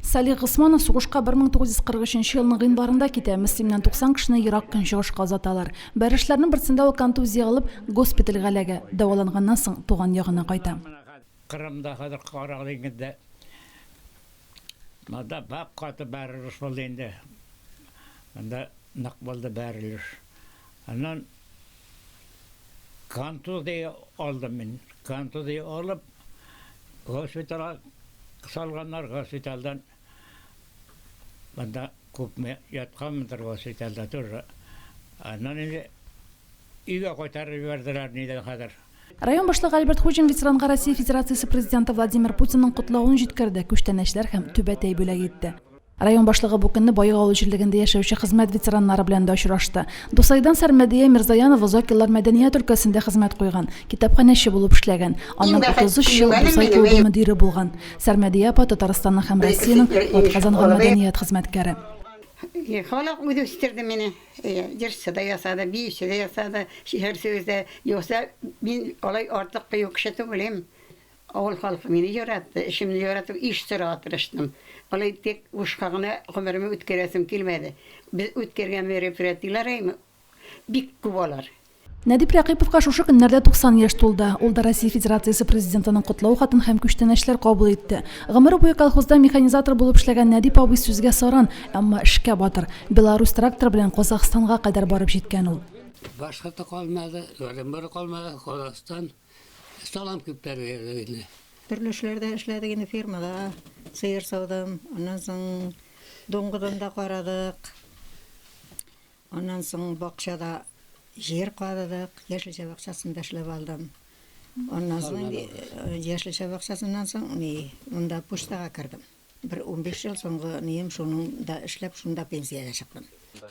Салих Гысманов сугышка 1943 елның гыйнварында китә. Мөслимнән 90 кешене Ирак көнчыгышка озаталар. Бәрешләрнең берсендә ул контузия алып, госпитальгә эләгә. Дәваланганнан соң туган ягына кайта. Кырымда хәзер карак дигәндә. Монда бак каты бәрелеш булды инде. Монда нык булды бәрелеш. Аннан контузия алдым мин. Контузия алып госпитальгә салганнар, госпитальдан монда күпме ятканмындыр госпитальда тоже. Аннан инде өйгә кайтарып җибәрделәр нидә хәзер. Район башлыгы Альберт Хуҗин ветеранга Россия Федерациясе президенты Владимир Путинның котлавын җиткерде, күчтәнәчләр һәм түбәтәй бүләк итте. Район башлыгы бу көнне Байык авыл җирлегендә яшәүче хезмәт ветераннары белән дә очрашты. Дусайдан Сәрмәдия Мирзаянова озак еллар мәдәният өлкәсендә хезмәт куйган, китапханәче булып эшләгән. Аннан 33 ел Дусай клубы мөдире булган. Сәрмәдия апа Татарстанның һәм Россиянең атказанган мәдәният хезмәткәре. Халык үзе үстерде мине. Җырчы да ясады, биюче дә ясады, шигырь сүздә. Юкса мин алай артык кыю кеше түгелем. Авыл халкы мине яратты, эшемне яратып, иш сыра тырыштым. Алай тек ушкагына гомеремне үткәрәсем килмәде. Без үткәргән мероприятиеләр бик күп алар. Нәдип Рәкыйповка шушы көннәрдә 90 яшь тулды. Ул да Россия Федерациясе президентының котлау хатын һәм күчтәнәчләр кабул итте. Гомере буе колхозда механизатор булып эшләгән Нәдип абый сүзгә саран, әмма эшкә батыр. Белорус трактор белән Казакъстанга кадәр барып җиткән ул. Башка та калмады, бер калмады, Казакъстан салам күптәргә. Төрле эшләрдә эшләдек инде фирмада, сыер саудым, аннан соң доңгыдан да карадык. Аннан соң бакчада жер кадыдык, яшелчә бакчасында эшләп алдым. Аннан соң яшелчә бакчасыннан соң монда почтага кирдем. Bir 15 ел соңгы нем шуның да эшләп шунда пенсиягә чыктым.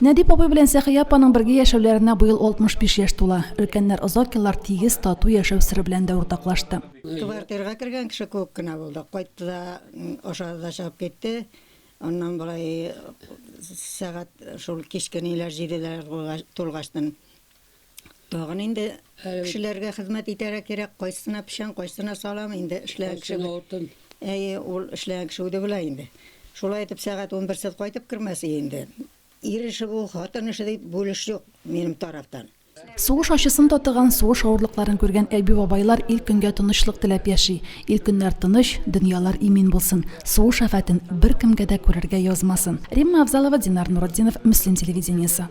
Нәдип абый белән Сәхия апаның бергә яшәүләренә быел 65 яшь тула. Өлкәннәр озак еллар тигез тату яшәү сыры белән дә уртаклашты. Квартирага кергән кеше күп кенә булды. Кайтты да ашады да чыгып китте. Аннан болай сәгать шул кичкенеләр 7-ләр тулгачтан. Тагын инде кешеләргә хезмәт итәргә кирәк. Кайсына пешән, кайсына салам инде эшләгән кеше. Ул эшләгән кеше үзе белә инде. Шулай итеп сәгать 11 кайтып кермәсе инде. Ир эше бу, хатын эше дип бүлеш юк минем тарафтан. Сугыш ачысын татыган, сугыш авырлыкларын күргән Әйби бабайлар ил көнгә тынычлык теләп яши. Ил көннәр тыныч, дөньялар имин булсын. Сугыш афәтен беркемгә дә күрергә язмасын. Римма Авзалова, Динар Нуретдинов, Мөслим телевидениесе.